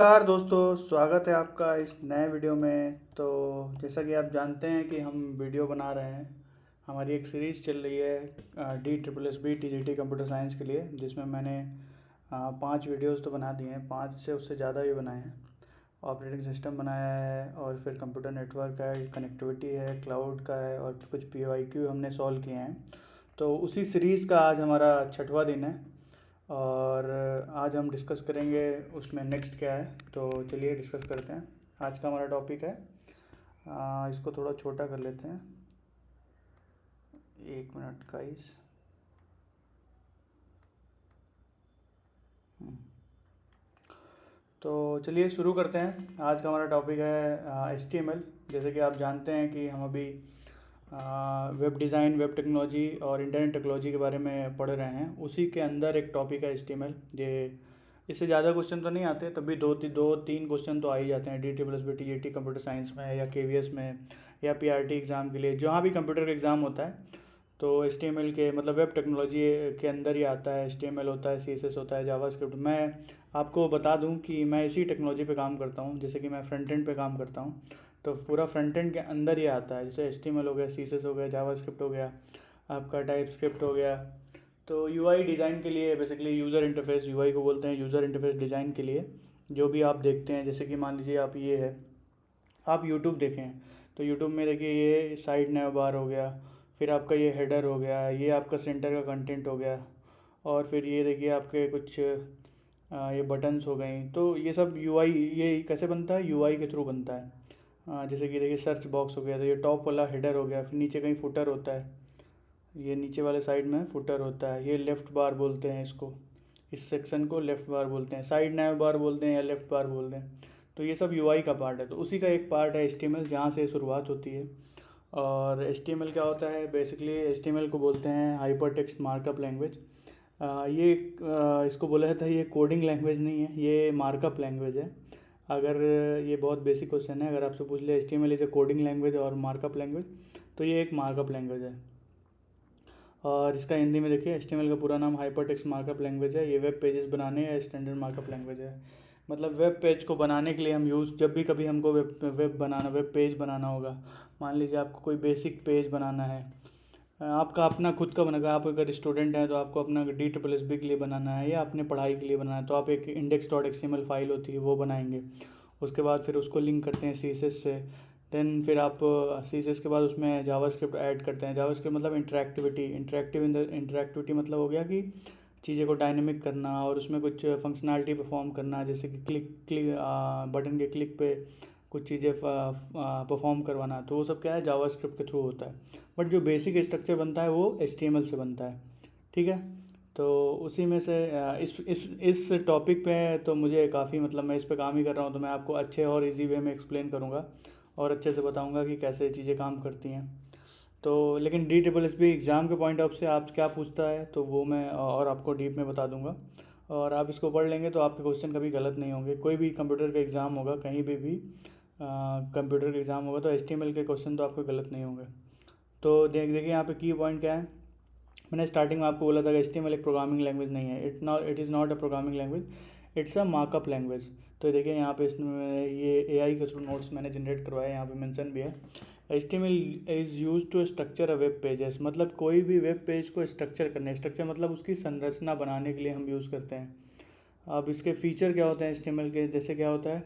नमस्कार दोस्तों, स्वागत है आपका इस नए वीडियो में। तो जैसा कि आप जानते हैं कि हम वीडियो बना रहे हैं। हमारी एक सीरीज़ चल रही है DSSB TGT कंप्यूटर साइंस के लिए, जिसमें मैंने 5 वीडियोस तो बना दिए हैं, 5 से उससे ज़्यादा भी बनाए हैं। ऑपरेटिंग सिस्टम बनाया है और फिर कंप्यूटर नेटवर्क है, कनेक्टिविटी है, क्लाउड का है और कुछ PYQ हमने सॉल्व किए हैं। तो उसी सीरीज़ का आज हमारा 6वां दिन है और आज हम डिस्कस करेंगे उसमें नेक्स्ट क्या है। तो चलिए डिस्कस करते हैं। आज का हमारा टॉपिक है, इसको थोड़ा छोटा कर लेते हैं, 1 मिनट का इस। तो चलिए शुरू करते हैं। आज का हमारा टॉपिक है HTML। जैसे कि आप जानते हैं कि हम अभी वेब डिज़ाइन, वेब टेक्नोलॉजी और इंटरनेट टेक्नोलॉजी के बारे में पढ़ रहे हैं। उसी के अंदर एक टॉपिक है HTML। ये इससे ज़्यादा क्वेश्चन तो नहीं आते, तभी दो तीन क्वेश्चन तो आ ही जाते हैं DSSB TGT कंप्यूटर साइंस में या KVS में या PRT एग्ज़ाम के लिए, जहाँ भी कंप्यूटर का एग्ज़ाम होता है। तो HTML के मतलब वेब टेक्नोलॉजी के अंदर ही आता है। HTML होता है, CSS होता है, जावास्क्रिप्ट। मैं आपको बता दूं कि मैं इसी टेक्नोलॉजी पे काम करता हूं। जैसे कि मैं फ्रंट एंड पे काम करता हूं, तो पूरा फ्रंट एंड के अंदर ही आता है। जैसे HTML हो गया, CSS हो गया, जावास्क्रिप्ट हो गया, आपका टाइपस्क्रिप्ट हो गया। तो UI डिज़ाइन के लिए बेसिकली यूज़र इंटरफेस, UI को बोलते हैं, यूज़र इंटरफेस डिज़ाइन के लिए जो भी आप देखते हैं। जैसे कि मान लीजिए आप ये है, आप यूट्यूब देखें तो यूट्यूब में देखिए ये साइड नेव बार हो गया, फिर आपका ये हेडर हो गया, ये आपका सेंटर का कंटेंट हो गया, और फिर ये देखिए आपके कुछ ये बटन्स हो गई। तो ये सब UI, ये कैसे बनता है? UI के थ्रू बनता है। जैसे कि देखिए सर्च बॉक्स हो गया, तो ये टॉप वाला हेडर हो गया, फिर नीचे कहीं फुटर होता है, ये नीचे वाले साइड में फुटर होता है। ये लेफ़्ट बार बोलते हैं इसको, इस सेक्शन को लेफ़्ट बार बोलते हैं, साइड नैव बार बोलते हैं या लेफ़्ट बार बोलते हैं। तो ये सब UI का पार्ट है। तो उसी का एक पार्ट है HTML, जहाँ से शुरुआत होती है। और HTML क्या होता है? बेसिकली HTML को बोलते हैं हाइपर टेक्स्ट मार्कअप लैंग्वेज। इसको बोला जाता है, ये कोडिंग लैंग्वेज नहीं है, ये मार्कअप लैंग्वेज है। अगर ये बहुत बेसिक क्वेश्चन है, अगर आपसे पूछ ले HTML is a coding language और मार्कअप लैंग्वेज, तो ये एक मार्कअप लैंग्वेज है। और इसका हिंदी में देखिए, HTML का पूरा नाम हाइपर टेक्स्ट मार्कअप लैंग्वेज है। ये वेब पेजेस बनाने या स्टैंडर्ड मार्कअप लैंग्वेज है। मतलब वेब पेज को बनाने के लिए हम जब भी कभी हमको वेब पेज बनाना होगा, मान लीजिए आपको कोई बेसिक पेज बनाना है, आपका अपना खुद का बनेगा। आप अगर स्टूडेंट हैं तो आपको अपना DSSB के लिए बनाना है या अपने पढ़ाई के लिए बनाना है, तो आप एक index.html फाइल होती है वो बनाएंगे। उसके बाद फिर उसको लिंक करते हैं CSS से। देन फिर आप CSS के बाद उसमें जावास्क्रिप्ट ऐड करते हैं। जावास्क्रिप्ट मतलब इंटरेक्टिविटी मतलब हो गया कि चीज़ें को डायनेमिक करना और उसमें कुछ फंक्शनैलिटी परफॉर्म करना, जैसे कि बटन के क्लिक पे कुछ चीज़ें परफॉर्म करवाना। तो वो सब क्या है, जावास्क्रिप्ट के थ्रू होता है। बट जो बेसिक स्ट्रक्चर बनता है वो HTML से बनता है। ठीक है। तो उसी में से इस टॉपिक पे तो मुझे काफ़ी, मतलब मैं इस पे काम ही कर रहा हूँ, तो मैं आपको अच्छे और इजी वे में एक्सप्लेन करूँगा और अच्छे से बताऊँगा कि कैसे चीज़ें काम करती हैं। तो लेकिन DSSB एग्ज़ाम के पॉइंट ऑफ से आप क्या पूछता है, तो वो मैं और आपको डीप में बता दूंगा। और आप इसको पढ़ लेंगे तो आपके क्वेश्चन कभी गलत नहीं होंगे। कोई भी कंप्यूटर का एग्ज़ाम होगा, कहीं भी कंप्यूटर का एग्ज़ाम होगा, तो HTML के क्वेश्चन तो आपके गलत नहीं होंगे। तो देखिए यहाँ पे की पॉइंट क्या है। मैंने स्टार्टिंग में आपको बोला था कि HTML एक प्रोग्रामिंग लैंग्वेज नहीं है। It is not a programming language, it's a markup language. तो देखिए यहाँ पे इसमें ये AI के थ्रू नोट्स मैंने जनरेट करवाए, यहाँ पे मेंशन भी है। HTML is use to structure a web pages. मतलब कोई भी वेब पेज को स्ट्रक्चर करने, स्ट्रक्चर मतलब उसकी संरचना बनाने के लिए हम यूज़ करते हैं। अब इसके फीचर क्या होते हैं HTML के? जैसे क्या होता है,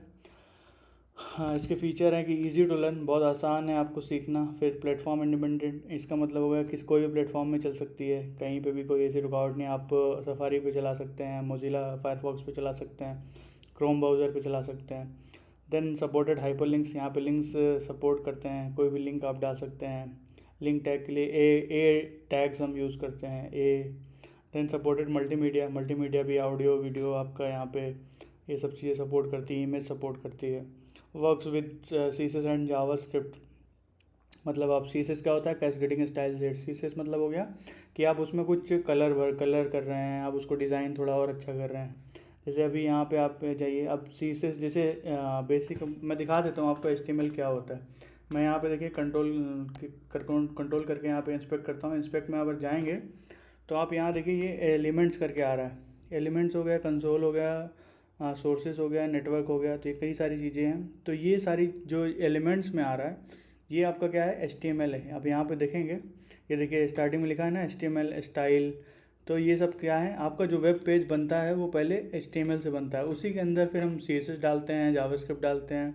हाँ, इसके फीचर हैं कि इजी टू लर्न, बहुत आसान है आपको सीखना। फिर प्लेटफॉर्म इंडिपेंडेंट, इसका मतलब होगा कि कोई भी प्लेटफॉर्म में चल सकती है, कहीं पे भी कोई ऐसी रुकावट नहीं। आप सफारी पे चला सकते हैं, मोजिला फायरफॉक्स पे चला सकते हैं, क्रोम ब्राउज़र पे चला सकते हैं। देन सपोर्टेड हाइपर लिंक्स, यहाँ पे लिंक्स सपोर्ट करते हैं, कोई भी लिंक आप डाल सकते हैं। लिंक टैग के लिए ए टैग्स हम यूज़ करते हैं, ए। देन सपोर्टेड मल्टीमीडिया, मल्टीमीडिया भी ऑडियो वीडियो आपका यहाँ पे ये सब चीज़ें सपोर्ट करती है, इमेज सपोर्ट करती है। Works with CSS and JavaScript. मतलब आप CSS क्या होता है, कैस्केडिंग स्टाइल सेट। CSS मतलब हो गया कि आप उसमें कुछ कलर कर रहे हैं, आप उसको डिज़ाइन थोड़ा और अच्छा कर रहे हैं। जैसे अभी यहाँ पे आप जाइए, अब CSS जैसे बेसिक मैं दिखा देता हूँ आपको HTML क्या होता है। मैं यहाँ पे देखिए कंट्रोल करके यहाँ पे इंस्पेक्ट करता हूँ। इंस्पेक्ट में अगर जाएंगे तो आप यहाँ देखिए ये एलिमेंट्स करके आ रहा है। एलिमेंट्स हो गया, कंसोल हो गया, सोर्सेज हो गया, नेटवर्क हो गया, तो ये कई सारी चीज़ें हैं। तो ये सारी जो एलिमेंट्स में आ रहा है ये आपका क्या है, HTML है। अब यहाँ पे देखेंगे, ये देखिए स्टार्टिंग में लिखा है ना HTML स्टाइल, तो ये सब क्या है, आपका जो वेब पेज बनता है वो पहले HTML से बनता है, उसी के अंदर फिर हम CSS डालते हैं, जावास्क्रिप्ट डालते हैं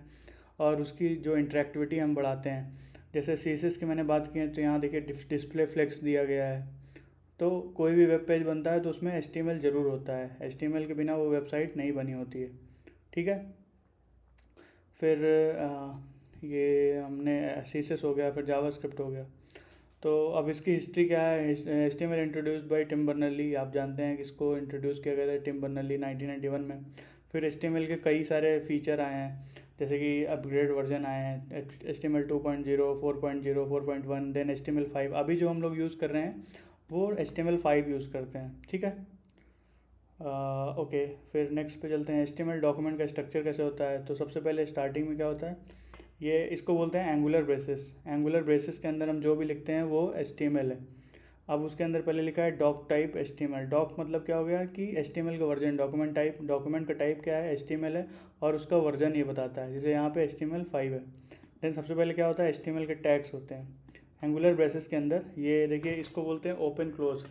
और उसकी जो इंटरेक्टिविटी हम बढ़ाते हैं। जैसे CSS की मैंने बात की है, तो यहाँ देखिए डिस्प्ले फ्लेक्स दिया गया है। तो कोई भी वेब पेज बनता है तो उसमें HTML ज़रूर होता है, HTML के बिना वो वेबसाइट नहीं बनी होती है, ठीक है। फिर ये हमने CSS हो गया, फिर जावास्क्रिप्ट हो गया। तो अब इसकी हिस्ट्री क्या है, HTML इंट्रोड्यूस्ड बाय टिम बर्नर्ली, आप जानते हैं कि इसको इंट्रोड्यूस किया गया था टिम बर्नर्ली 1991 में। फिर HTML के कई सारे फीचर आए हैं, जैसे कि अपग्रेड वर्जन आए हैं, HTML 2.0, 4.0, 4.1, देन HTML5। अभी जो हम लोग यूज़ कर रहे हैं वो HTML5 यूज़ करते हैं, ठीक है। ओके, फिर नेक्स्ट पे चलते हैं। HTML डॉक्यूमेंट का स्ट्रक्चर कैसे होता है, तो सबसे पहले स्टार्टिंग में क्या होता है, ये इसको बोलते हैं एंगुलर ब्रेसेस। एंगुलर ब्रेसेस के अंदर हम जो भी लिखते हैं वो HTML है। अब उसके अंदर पहले लिखा है डॉक टाइप HTML। डॉक मतलब क्या हो गया कि HTML का वर्जन, डॉक्यूमेंट टाइप, डॉक्यूमेंट का टाइप क्या है, HTML है, और उसका वर्जन ये बताता है, जैसे यहाँ पे HTML5 है। देन सबसे पहले क्या होता है, HTML के टैग्स होते हैं एंगुलर ब्रेसेस के अंदर। ये देखिए इसको बोलते हैं ओपन क्लोज।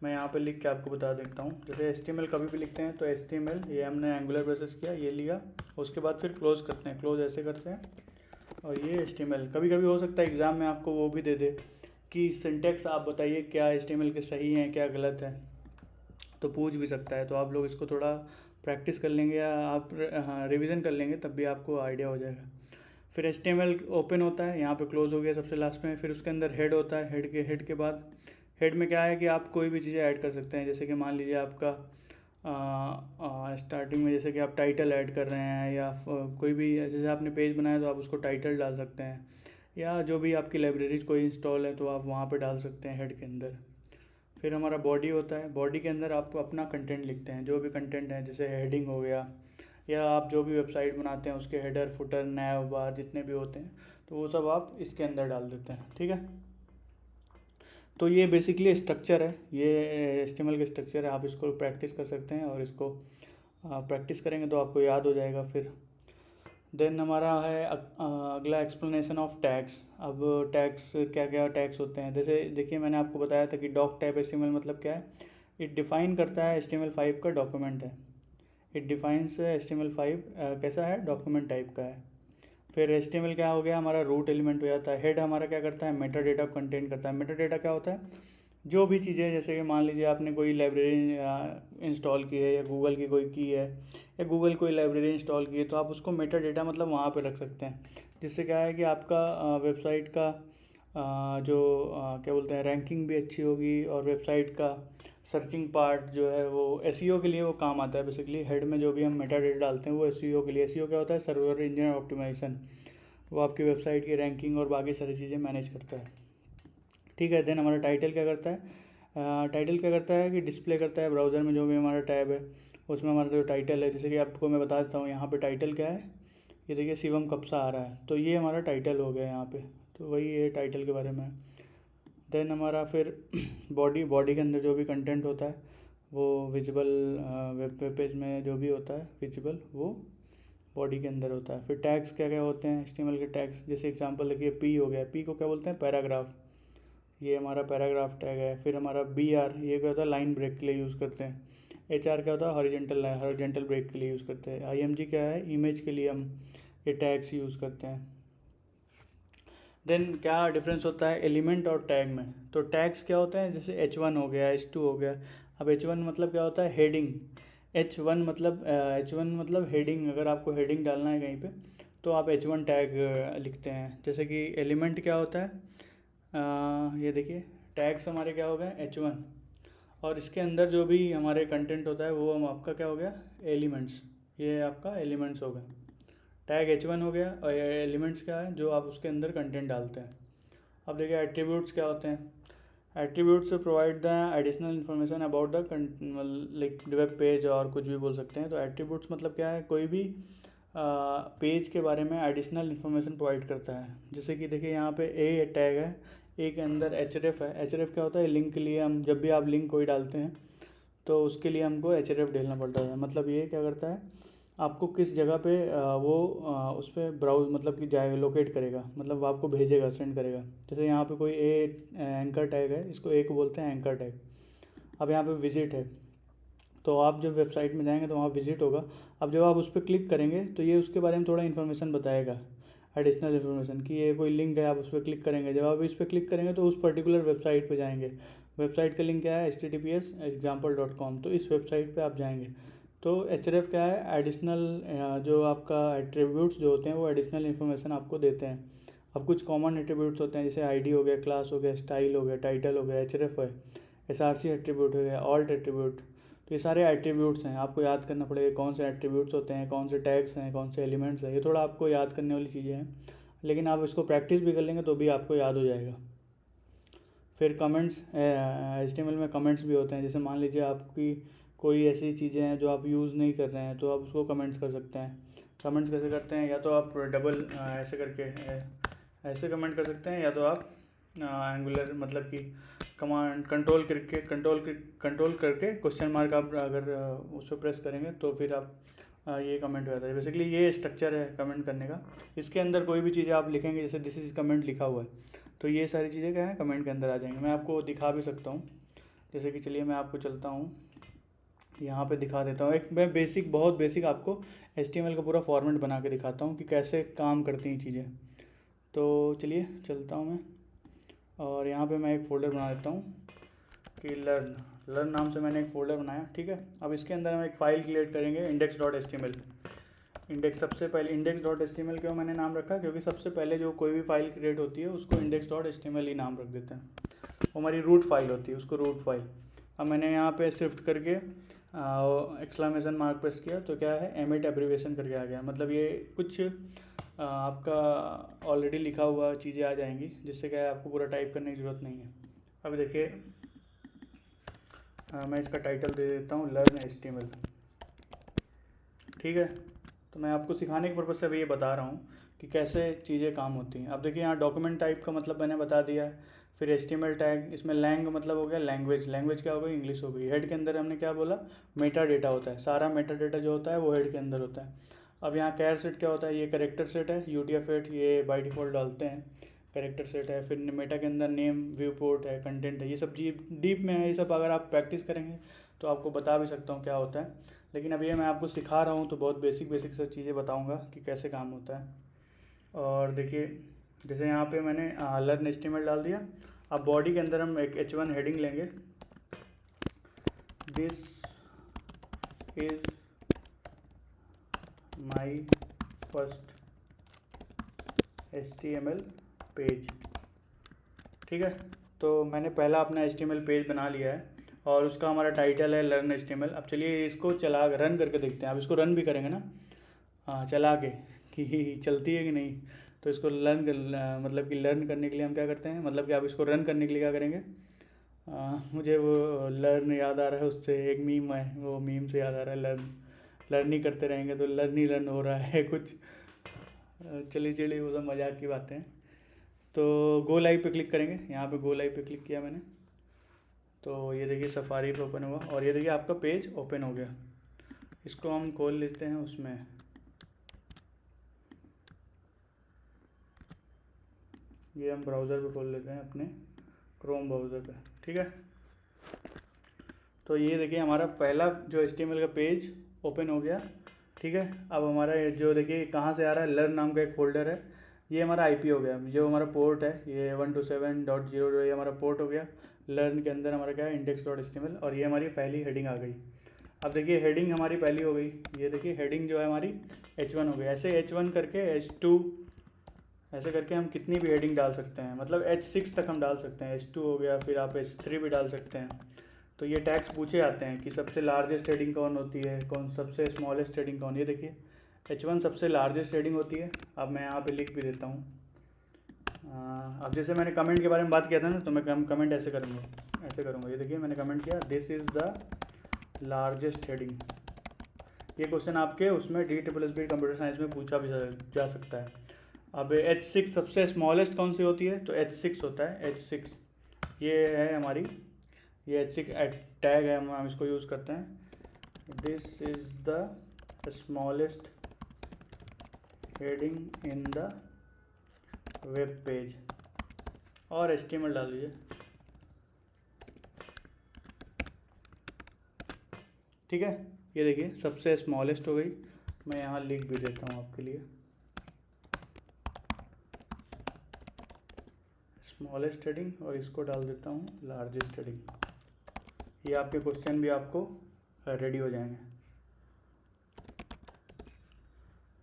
मैं यहाँ पे लिख के आपको बता देता हूँ। जैसे HTML कभी भी लिखते हैं तो HTML, ये हमने एंगुलर ब्रेसेस किया, ये लिया, उसके बाद फिर क्लोज करते हैं, क्लोज ऐसे करते हैं, और ये HTML। कभी कभी हो सकता है एग्ज़ाम में आपको वो भी दे दे कि सिंटेक्स आप बताइए क्या HTML के सही हैं क्या गलत है, तो पूछ भी सकता है। तो आप लोग इसको थोड़ा प्रैक्टिस कर लेंगे या आप हाँ रिवीजन कर लेंगे, तब भी आपको आइडिया हो जाएगा। फिर HTML ओपन होता है, यहाँ पे क्लोज हो गया सबसे लास्ट में। फिर उसके अंदर हेड होता है, हेड के बाद हेड में क्या है कि आप कोई भी चीज़ें ऐड कर सकते हैं। जैसे कि मान लीजिए आपका स्टार्टिंग में जैसे कि आप टाइटल ऐड कर रहे हैं, या कोई भी जैसे आपने पेज बनाया तो आप उसको टाइटल डाल सकते हैं, या जो भी आपकी लाइब्रेरीज कोई इंस्टॉल है तो आप वहाँ पे डाल सकते हैं हेड के अंदर। फिर हमारा बॉडी होता है, बॉडी के अंदर आप अपना कंटेंट लिखते हैं, जो भी कंटेंट है, जैसे हेडिंग हो गया, या आप जो भी वेबसाइट बनाते हैं उसके हेडर, फुटर, नैव बार जितने भी होते हैं, तो वो सब आप इसके अंदर डाल देते हैं, ठीक है। तो ये बेसिकली स्ट्रक्चर है, ये HTML का स्ट्रक्चर है। आप इसको प्रैक्टिस कर सकते हैं, और इसको प्रैक्टिस करेंगे तो आपको याद हो जाएगा। फिर देन हमारा है अगला एक्सप्लेनेशन ऑफ टैग्स। अब टैग्स क्या क्या टैग्स होते हैं, जैसे देखिए मैंने आपको बताया था कि डॉक टाइप HTML मतलब क्या है, इट डिफाइन करता है HTML5 का डॉक्यूमेंट है। इट डिफाइंस HTML5 कैसा है, डॉक्यूमेंट टाइप का है। फिर HTML क्या हो गया, हमारा रूट एलिमेंट हो जाता है। हेड हमारा क्या करता है, मेटा डेटा कंटेंट करता है। मेटा डेटा क्या होता है, जो भी चीज़ें, जैसे कि मान लीजिए आपने कोई लाइब्रेरी इंस्टॉल की है, या गूगल की कोई की है, या गूगल कोई लाइब्रेरी इंस्टॉल की है, तो आप उसको मेटा डेटा मतलब वहाँ पे रख सकते हैं, जिससे क्या है कि आपका वेबसाइट का जो क्या बोलते हैं, रैंकिंग भी अच्छी होगी, और वेबसाइट का सर्चिंग पार्ट जो है वो SEO के लिए वो काम आता है। बेसिकली हेड में जो भी हम मेटा डेटा डालते हैं वो SEO के लिए। SEO क्या होता है, सर्वर इंजन ऑप्टिमाइजेशन, वो आपकी वेबसाइट की रैंकिंग और बाकी सारी चीज़ें मैनेज करता है, ठीक है। देन हमारा टाइटल क्या करता है, टाइटल क्या करता है कि डिस्प्ले करता है ब्राउज़र में जो भी हमारा टैब है उसमें हमारा जो टाइटल है। जैसे कि आपको मैं बता देता हूँ, यहाँ पे टाइटल क्या है, ये देखिए शिवम कप्सा आ रहा है, तो ये हमारा टाइटल हो गया यहाँ पे, तो वही है टाइटल के बारे में। देन हमारा फिर बॉडी के अंदर जो भी कंटेंट होता है वो विजिबल, वेब पेज में जो भी होता है विजिबल, वो बॉडी के अंदर होता है। फिर टैग्स क्या क्या होते हैं HTML के टैग्स, जैसे एग्जांपल देखिए P हो गया, P को क्या बोलते हैं, पैराग्राफ, ये हमारा पैराग्राफ टैग है। फिर हमारा BR, ये क्या होता है, लाइन ब्रेक के लिए यूज़ करते हैं। HR क्या होता है, हॉरिजेंटल ब्रेक के लिए यूज़ करते हैं। IMG क्या है, इमेज के लिए हम ये टैग्स यूज़ करते हैं। देन क्या डिफरेंस होता है एलिमेंट और टैग में, तो टैग्स क्या होते हैं, जैसे H1 हो गया, H2 हो गया। अब H1 मतलब क्या होता है, हेडिंग। H1 मतलब हेडिंग, अगर आपको हेडिंग डालना है कहीं पे तो आप H1 टैग लिखते हैं। जैसे कि एलिमेंट क्या होता है, ये देखिए टैग्स हमारे क्या हो गए, H1, और इसके अंदर जो भी हमारे कंटेंट होता है वो हम आपका क्या हो गया, एलिमेंट्स, ये आपका एलिमेंट्स हो गए। टैग H1 हो गया, और एलिमेंट्स क्या है, जो आप उसके अंदर कंटेंट डालते हैं। अब देखिए एट्रीब्यूट्स क्या होते हैं, attributes provide the additional information about the like web page, और कुछ भी बोल सकते हैं। तो एट्रीब्यूट्स मतलब क्या है, कोई भी पेज के बारे में एडिशनल इन्फॉर्मेशन प्रोवाइड करता है। जैसे कि देखिए यहाँ पे ए टैग है, ए के अंदर href है। href क्या होता है, लिंक के लिए हम जब भी आप लिंक कोई डालते हैं तो उसके लिए हमको href डालना पड़ता है। मतलब ये क्या करता है, आपको किस जगह पे वो उस पर ब्राउज मतलब कि जाएगा, लोकेट करेगा, मतलब वो आपको भेजेगा, सेंड करेगा। जैसे यहाँ पे कोई एंकर टैग है, इसको एक बोलते हैं एंकर टैग। अब यहाँ पे विजिट है, तो आप जब वेबसाइट में जाएंगे तो वहाँ विजिट होगा। अब जब आप उस पर क्लिक करेंगे तो ये उसके बारे में थोड़ा इन्फॉर्मेशन बताएगा, एडिशनल इन्फॉर्मेशन, कि ये कोई लिंक है, आप उस पर क्लिक करेंगे। जब आप इस पर क्लिक करेंगे तो उस पर्टिकुलर वेबसाइट पे जाएंगे। वेबसाइट का लिंक क्या है, https://example.com। तो इस वेबसाइट पे आप जाएंगे। तो href क्या है, एडिशनल जो आपका एट्रीब्यूट्स जो होते हैं वो एडिशनल इन्फॉर्मेशन आपको देते हैं। अब कुछ कॉमन एट्रीब्यूट्स होते हैं, जैसे आईडी हो गया, क्लास हो गया, स्टाइल हो गया, टाइटल हो गया, href है, src एट्रीब्यूट हो गया, ऑल्ट एट्रीब्यूट। तो ये सारे एट्रीब्यूट्स हैं, आपको याद करना पड़ेगा कौन से एट्रीब्यूट्स होते हैं, कौन से टैग्स हैं, कौन से एलिमेंट्स हैं। ये थोड़ा आपको याद करने वाली चीज़ें हैं, लेकिन आप इसको प्रैक्टिस भी कर लेंगे तो भी आपको याद हो जाएगा। फिर कमेंट्स, HTML में कमेंट्स भी होते हैं। जैसे मान लीजिए आपकी कोई ऐसी चीज़ें हैं जो आप यूज़ नहीं कर रहे हैं, तो आप उसको कमेंट्स कर सकते हैं। कमेंट्स कैसे करते हैं, या तो आप डबल ऐसे करके ऐसे कमेंट कर सकते हैं, या तो आप एंगुलर मतलब कि कमांड कंट्रोल करके क्वेश्चन मार्क आप अगर उस पर प्रेस करेंगे तो फिर आप ये कमेंट हो जाता है। बेसिकली ये स्ट्रक्चर है कमेंट करने का। इसके अंदर कोई भी चीज़ें आप लिखेंगे, जैसे दिस इज़ कमेंट लिखा हुआ है, तो ये सारी चीज़ें क्या है, कमेंट के अंदर आ जाएंगे। मैं आपको दिखा भी सकता हूँ, जैसे कि चलिए मैं आपको चलता हूँ, यहाँ पे दिखा देता हूँ। एक मैं बहुत बेसिक आपको HTML का पूरा फॉर्मेट बना के दिखाता हूँ कि कैसे काम करती हैं चीज़ें। तो चलिए चलता हूँ मैं, और यहाँ पे मैं एक फ़ोल्डर बना देता हूँ कि लर्न नाम से मैंने एक फ़ोल्डर बनाया, ठीक है। अब इसके अंदर हम एक फ़ाइल क्रिएट करेंगे, index.html। सबसे पहले index.html क्यों मैंने नाम रखा, क्योंकि सबसे पहले जो कोई भी फाइल क्रिएट होती है उसको index.html ही नाम रख देते हैं। वो हमारी रूट फाइल होती है, उसको रूट फाइल। अब मैंने यहाँ पे शिफ्ट करके एक्सक्लेमेशन मार्क प्रेस किया तो क्या है, एमिट एब्रीविएशन करके आ गया। मतलब ये कुछ आपका ऑलरेडी लिखा हुआ चीज़ें आ जाएंगी, जिससे क्या है आपको पूरा टाइप करने की ज़रूरत नहीं है। अब देखिए मैं इसका टाइटल दे देता हूँ लर्न HTML, ठीक है। तो मैं आपको सिखाने के पर्पज़ से अभी ये बता रहा हूँ कि कैसे चीज़ें काम होती हैं। अब देखिए यहाँ डॉक्यूमेंट टाइप का मतलब मैंने बता दिया है। फिर HTML टैग, इसमें लैंग मतलब हो गया लैंग्वेज, लैंग्वेज क्या हो गई, इंग्लिश हो गई। हेड के अंदर हमने क्या बोला, मेटा डेटा होता है, सारा मेटा डेटा जो होता है वो हेड के अंदर होता है। अब यहाँ कैर सेट क्या होता है, ये करेक्टर सेट है, UTF-8 ये बाई डिफ़ॉल्ट डालते हैं, करेक्टर सेट है। फिर मेटा के अंदर नेम, व्यू पोर्ट है, कंटेंट है, ये सब डीप में है। ये सब अगर आप प्रैक्टिस करेंगे तो आपको बता भी सकता हूँ क्या होता है, लेकिन अभी मैं आपको सिखा रहा हूँ तो बहुत बेसिक सब चीज़ें बताऊँगा कि कैसे काम होता है। और देखिए जैसे यहाँ पे मैंने लर्न HTML डाल दिया। अब बॉडी के अंदर हम एक H1 हेडिंग लेंगे, this is my first HTML page, ठीक है। तो मैंने पहला अपना HTML पेज बना लिया है और उसका हमारा टाइटल है लर्न HTML। अब चलिए इसको चला रन करके देखते हैं। अब इसको रन भी करेंगे ना, चला के कि चलती है कि नहीं। तो इसको मतलब कि लर्न करने के लिए हम क्या करते हैं, मतलब कि आप इसको रन करने के लिए क्या करेंगे, मुझे वो लर्न याद आ रहा है, उससे एक मीम है, वो मीम से याद आ रहा है, लर्न ही करते रहेंगे तो लर्न ही रन हो रहा है कुछ। चलिए वो सब मजाक की बातें हैं। तो गो लाइव पे क्लिक करेंगे, यहाँ पे गो लाइव पे क्लिक किया मैंने, तो ये देखिए सफारी पे ओपन हुआ और ये देखिए आपका पेज ओपन हो गया। इसको हम खोल लेते हैं उसमें, ये हम ब्राउज़र पे खोल लेते हैं अपने क्रोम ब्राउज़र पे, ठीक है। तो ये देखिए हमारा पहला जो HTML का पेज ओपन हो गया, ठीक है। अब हमारा जो देखिए कहाँ से आ रहा है, लर्न नाम का एक फ़ोल्डर है, ये हमारा IP हो गया, जो हमारा पोर्ट है ये 127.0, ये हमारा पोर्ट हो गया। लर्न के अंदर हमारा क्या है, index.html, और ये हमारी पहली हेडिंग आ गई। अब देखिए हेडिंग हमारी पहली हो गई, ये देखिए हेडिंग जो है हमारी H1 हो गई। ऐसे H1 करके H2 ऐसे करके हम कितनी भी हेडिंग डाल सकते हैं, मतलब H6 तक हम डाल सकते हैं। H2 हो गया, फिर आप H3 भी डाल सकते हैं। तो ये टैग्स पूछे जाते हैं कि सबसे लार्जेस्ट हेडिंग कौन होती है, कौन सबसे स्मॉलेस्ट हेडिंग कौन। ये देखिए H1 सबसे लार्जेस्ट हेडिंग होती है। अब मैं यहाँ पे लिख भी देता हूँ। अब जैसे मैंने कमेंट के बारे में बात किया था ना, तो मैं कमेंट ऐसे करूँगा। ये देखिए मैंने कमेंट किया, this is the largest heading. ये क्वेश्चन आपके उसमें DSSB कंप्यूटर साइंस में पूछा भी जा सकता है। अब H6 सबसे स्मॉलेस्ट कौन सी होती है, तो H6 होता है, H6 ये है हमारी, ये H6 टैग है, हम इसको यूज़ करते हैं। This is the smallest heading in the web page, और HTML डाल दीजिए। ठीक है, ये देखिए सबसे स्मॉलेस्ट हो गई। मैं यहाँ लिख भी देता हूँ आपके लिए, स्मॉलेस्ट हेडिंग, और इसको डाल देता हूँ लार्जेस्ट हेडिंग। ये आपके क्वेश्चन भी आपको रेडी हो जाएंगे।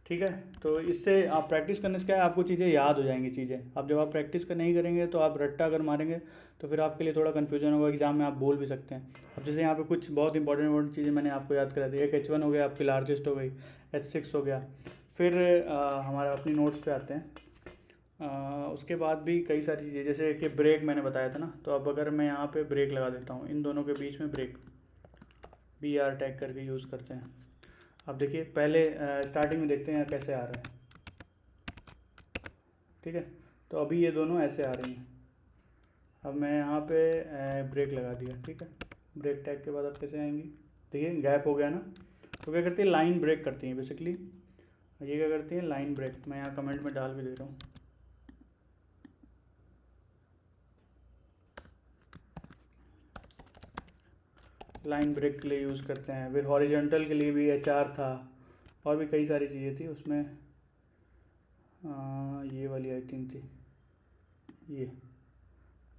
ठीक है, तो इससे आप प्रैक्टिस करने से क्या है, आपको चीज़ें याद हो जाएंगी चीज़ें। अब जब आप प्रैक्टिस कर नहीं करेंगे तो आप रट्टा अगर मारेंगे तो फिर आपके लिए थोड़ा कन्फ्यूजन होगा, एग्जाम में आप बोल भी सकते हैं। अब जैसे यहाँ पे कुछ बहुत इंपॉर्टेंट चीज़ें मैंने आपको याद करा दी। एक H1 हो गया, आपकी लार्जेस्ट हो गई, H6 हो गया। फिर हमारे अपनी नोट्स पे आते हैं। उसके बाद भी कई सारी चीज़ें, जैसे कि ब्रेक मैंने बताया था ना, तो अब अगर मैं यहाँ पे ब्रेक लगा देता हूँ, इन दोनों के बीच में ब्रेक, BR टैग करके यूज़ करते हैं। अब देखिए पहले स्टार्टिंग में देखते हैं कैसे आ रहा है। ठीक है, तो अभी ये दोनों ऐसे आ रही हैं। अब मैं यहाँ पे ब्रेक लगा दिया। ठीक है, ब्रेक टैग के बाद अब कैसे आएंगी, देखिए गैप हो गया ना, तो क्या करती है, लाइन ब्रेक करती हैं बेसिकली। ये क्या करती हैं, लाइन ब्रेक। मैं यहाँ कमेंट में डाल भी दे रहा हूँ। लाइन ब्रेक के लिए यूज़ करते हैं। फिर हॉरिजॉन्टल के लिए भी HR था, और भी कई सारी चीज़ें थी उसमें। ये वाली आई थिंक थी ये।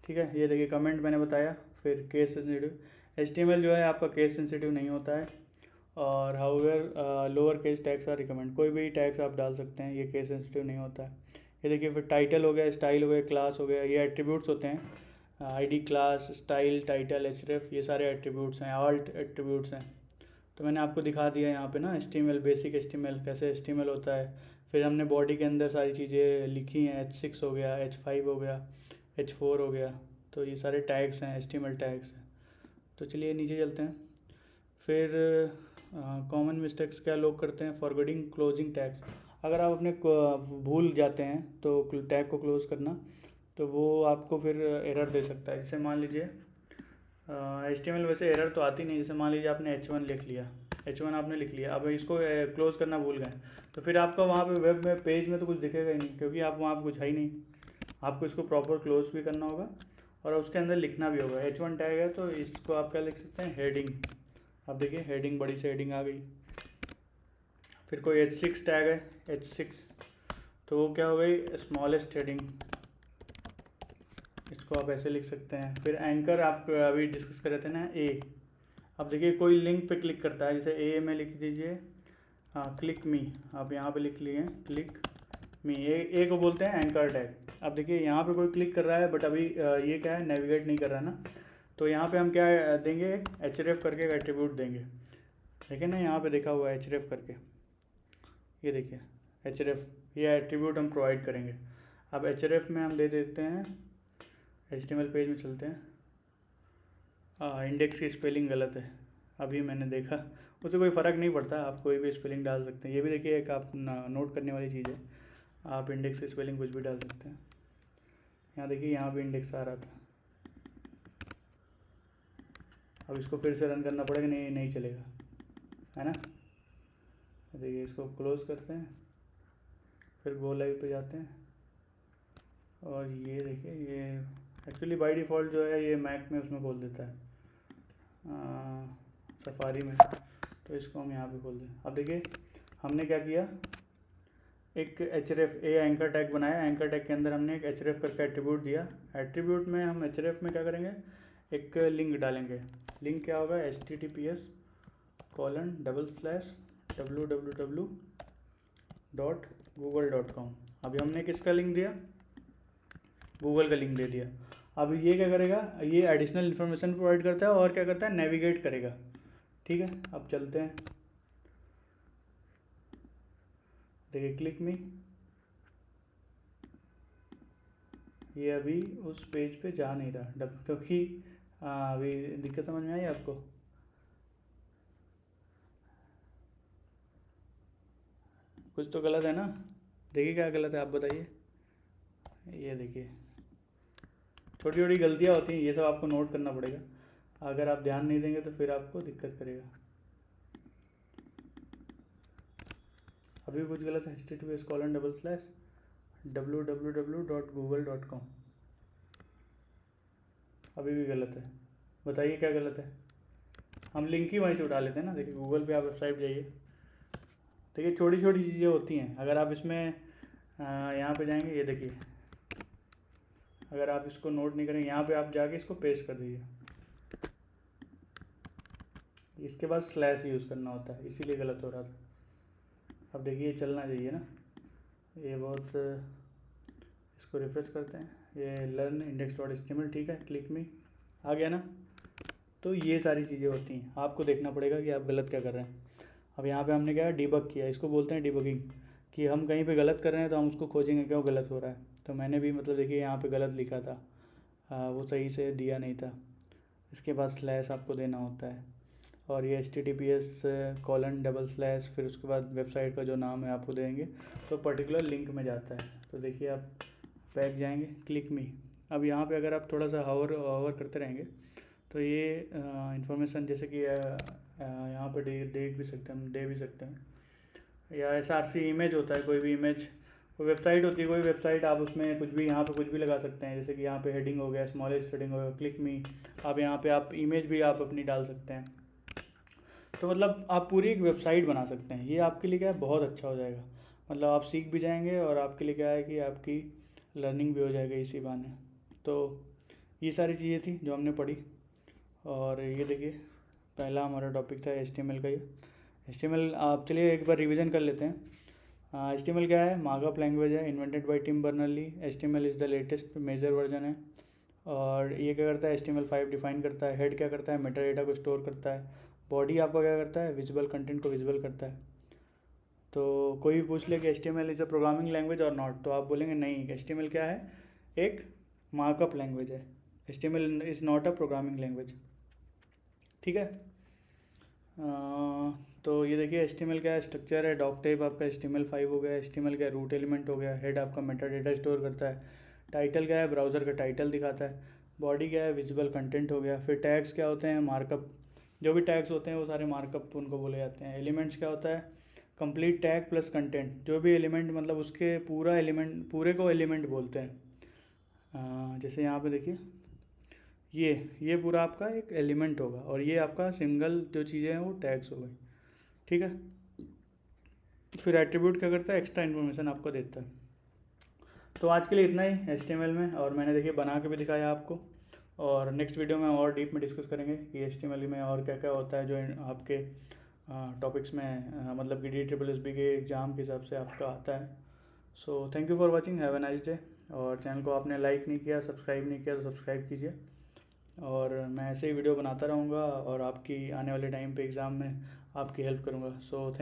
ठीक है, ये देखिए कमेंट मैंने बताया। फिर केस सेंसिटिव, HTML जो है आपका केस सेंसिटिव नहीं होता है, और however lower case tags are recommend, कोई भी टैग्स आप डाल सकते हैं, ये केस सेंसिटिव नहीं होता है। ये देखिए फिर टाइटल हो गया, स्टाइल हो गया, क्लास हो गया, ये एट्रीब्यूट्स होते हैं। ID, class, style, title, href, ये सारे एट्रीब्यूट्स हैं, ऑल्ट एट्रीब्यूट्स हैं। तो मैंने आपको दिखा दिया यहाँ पे ना HTML, बेसिक HTML कैसे HTML होता है। फिर हमने बॉडी के अंदर सारी चीज़ें लिखी हैं, H6 हो गया, H5 हो गया, H4 हो गया, तो ये सारे टैग्स हैं, HTML टैग्स हैं। तो चलिए नीचे चलते हैं। फिर कॉमन मिस्टेक्स क्या लोग करते हैं, फॉरगेटिंग क्लोजिंग टैग्स। अगर आप अपने भूल जाते हैं तो टैग को क्लोज करना, तो वो आपको फिर एरर दे सकता है। जैसे मान लीजिए HTML वैसे एरर तो आती नहीं। जैसे मान लीजिए आपने H1 लिख लिया, H1 आपने लिख लिया, अब इसको क्लोज करना भूल गए, तो फिर आपका वहाँ पे वेब में पेज में तो कुछ दिखेगा ही नहीं, क्योंकि आप वहाँ पे कुछ है ही नहीं। आपको इसको प्रॉपर क्लोज भी करना होगा और उसके अंदर लिखना भी होगा। H1 टैग है तो इसको आप क्या लिख सकते हैं, हेडिंग। अब देखिए हेडिंग, बड़ी सी हेडिंग आ गई। फिर कोई H6 टैग है, H6, तो वो क्या हो गई, स्मॉलेस्ट हेडिंग, इसको आप ऐसे लिख सकते हैं। फिर एंकर आप अभी डिस्कस कर रहे थे ना, ए। अब देखिए कोई लिंक पे क्लिक करता है, जैसे ए में लिख दीजिए क्लिक मी, आप यहाँ पे लिख लिए क्लिक मी, ए को बोलते हैं एंकर टैग। अब देखिए यहाँ पे कोई क्लिक कर रहा है, बट अभी ये क्या है, नेविगेट नहीं कर रहा ना, तो यहाँ पे हम क्या देंगे, href करके एक एट्रीब्यूट देंगे। देखिए ना यहाँ पे देखा हुआ है href करके, ये देखिए href, ये एट्रीब्यूट हम प्रोवाइड करेंगे। अब href में हम दे देते हैं, HTML पेज में चलते हैं। इंडेक्स की स्पेलिंग गलत है, अभी मैंने देखा, उससे कोई फ़र्क नहीं पड़ता, आप कोई भी स्पेलिंग डाल सकते हैं। ये भी देखिए एक आप नोट करने वाली चीज़ है, आप इंडेक्स की स्पेलिंग कुछ भी डाल सकते हैं। यहाँ देखिए यहाँ भी इंडेक्स आ रहा था, अब इसको फिर से रन करना पड़ेगा, नहीं चलेगा, है ना। देखिए इसको क्लोज़ करते हैं, फिर गो लाइव पे जाते हैं, और ये देखिए ये एक्चुअली बाय डिफ़ॉल्ट जो है ये मैक में उसमें खोल देता है, सफारी में, तो इसको हम यहाँ पे खोल दें। अब देखिए हमने क्या किया, एक href एंकर टैग बनाया, एंकर टैग के अंदर हमने एक href करके एट्रीब्यूट दिया। एट्रीब्यूट में हम href में क्या करेंगे, एक लिंक डालेंगे। लिंक क्या होगा, https://www.google.com। अभी हमने किसका लिंक दिया, गूगल का लिंक दे दिया। अब ये क्या करेगा, ये एडिशनल इन्फॉर्मेशन प्रोवाइड करता है और क्या करता है, नेविगेट करेगा। ठीक है, अब चलते हैं, देखिए क्लिक मी, ये अभी उस पेज पे जा नहीं रहा, क्योंकि अभी दिक्कत समझ में आई आपको। कुछ तो गलत है ना, देखिए क्या गलत है आप बताइए। ये देखिए छोटी छोटी गलतियाँ होती हैं, ये सब आपको नोट करना पड़ेगा। अगर आप ध्यान नहीं देंगे तो फिर आपको दिक्कत करेगा। अभी कुछ गलत है, https://www.google.com, अभी भी गलत है। बताइए क्या गलत है। हम लिंक ही वहीं से उठा लेते हैं ना। देखिए गूगल पे आप वेबसाइट जाइए, देखिए छोटी छोटी चीज़ें होती हैं। अगर आप इसमें यहाँ पे जाएंगे, ये देखिए, अगर आप इसको नोट नहीं करेंगे, यहाँ पे आप जाके इसको पेस्ट कर दीजिए, इसके बाद स्लैश यूज़ करना होता है, इसीलिए गलत हो रहा था। अब देखिए ये चलना चाहिए ना, ये बहुत, इसको रिफ्रेश करते हैं, ये लर्न index.html, ठीक है, क्लिक मी, आ गया ना। तो ये सारी चीज़ें होती हैं, आपको देखना पड़ेगा कि आप गलत क्या कर रहे हैं। अब यहाँ पे हमने क्या डिबग किया, इसको बोलते हैं डिबगिंग, कि हम कहीं पे गलत कर रहे हैं तो हम उसको खोजेंगे क्यों गलत हो रहा है। तो मैंने भी मतलब देखिए यहाँ पे गलत लिखा था, वो सही से दिया नहीं था, इसके बाद स्लैश आपको देना होता है, और ये https:// फिर उसके बाद वेबसाइट का जो नाम है आपको देंगे, तो पर्टिकुलर लिंक में जाता है। तो देखिए आप बैक जाएंगे, क्लिक मी। अब यहाँ पे अगर आप थोड़ा सा हावर करते रहेंगे तो ये इंफॉर्मेशन, जैसे कि यहाँ पे देख भी सकते हैं, हम दे भी सकते हैं, या src इमेज होता है, कोई भी इमेज, कोई वेबसाइट होती है, कोई वेबसाइट, आप उसमें कुछ भी, यहाँ पे कुछ भी लगा सकते हैं। जैसे कि यहाँ पे हेडिंग हो गया, स्मॉलेस्ट हेडिंग हो गया, क्लिक मी, आप यहाँ पे आप इमेज भी आप अपनी डाल सकते हैं। तो मतलब आप पूरी एक वेबसाइट बना सकते हैं। ये आपके लिए क्या है, बहुत अच्छा हो जाएगा। मतलब आप सीख भी जाएंगे और आपके लिए क्या है कि आपकी लर्निंग भी हो जाएगी इसी बहाने। तो ये सारी चीज़ें थी जो हमने पढ़ी। और ये देखिए पहला हमारा टॉपिक था HTML का। ये HTML आप चलिए एक बार रिवीजन कर लेते हैं। HTML क्या है, मार्कअप लैंग्वेज है, invented by Tim Berners-Lee. HTML is the latest major version है। और ये क्या करता है, HTML5 डिफाइन करता है। हेड क्या करता है, मेटा डेटा को स्टोर करता है। बॉडी आपका क्या करता है, विजुअल कंटेंट को विजुअल करता है। तो कोई भी पूछ ले कि HTML is a programming language और नॉट, तो आप बोलेंगे नहीं, HTML क्या है, एक मार्कअप लैंग्वेज है। HTML is not a programming language, ठीक है। तो ये देखिए HTML क्या है, स्ट्रक्चर है, डॉक टाइप आपका HTML5 हो गया। HTML क्या है, रूट एलिमेंट हो गया। हेड आपका मेटा डेटा स्टोर करता है। टाइटल क्या है, ब्राउज़र का टाइटल दिखाता है। बॉडी क्या है, विजुअल कंटेंट हो गया। फिर टैग्स क्या होते हैं, मार्कअप, जो भी टैग्स होते हैं वो सारे मार्कअप उनको बोले जाते हैं। एलिमेंट्स क्या होता है, कंप्लीट टैग प्लस कंटेंट, जो भी एलिमेंट मतलब उसके पूरा एलिमेंट, पूरे को एलिमेंट बोलते हैं। जैसे यहाँ पे देखिए ये पूरा आपका एक एलिमेंट होगा, और ये आपका सिंगल जो चीज़ें हैं वो टैग्स हो गई, ठीक है। फिर एट्रीब्यूट क्या करता है, एक्स्ट्रा इन्फॉर्मेशन आपको देता है। तो आज के लिए इतना ही HTML में, और मैंने देखिए बना के भी दिखाया आपको। और नेक्स्ट वीडियो में और डीप में डिस्कस करेंगे कि HTML में और क्या क्या होता है जो आपके टॉपिक्स में मतलब कि DSSB के एग्ज़ाम के हिसाब से आपका आता है। So thank you for watching, have a nice day. और चैनल को आपने लाइक नहीं किया, सब्सक्राइब नहीं किया, तो सब्सक्राइब कीजिए। और मैं ऐसे ही वीडियो बनाता रहूँगा और आपकी आने वाले टाइम पे एग्ज़ाम में आपकी हेल्प करूँगा। So thank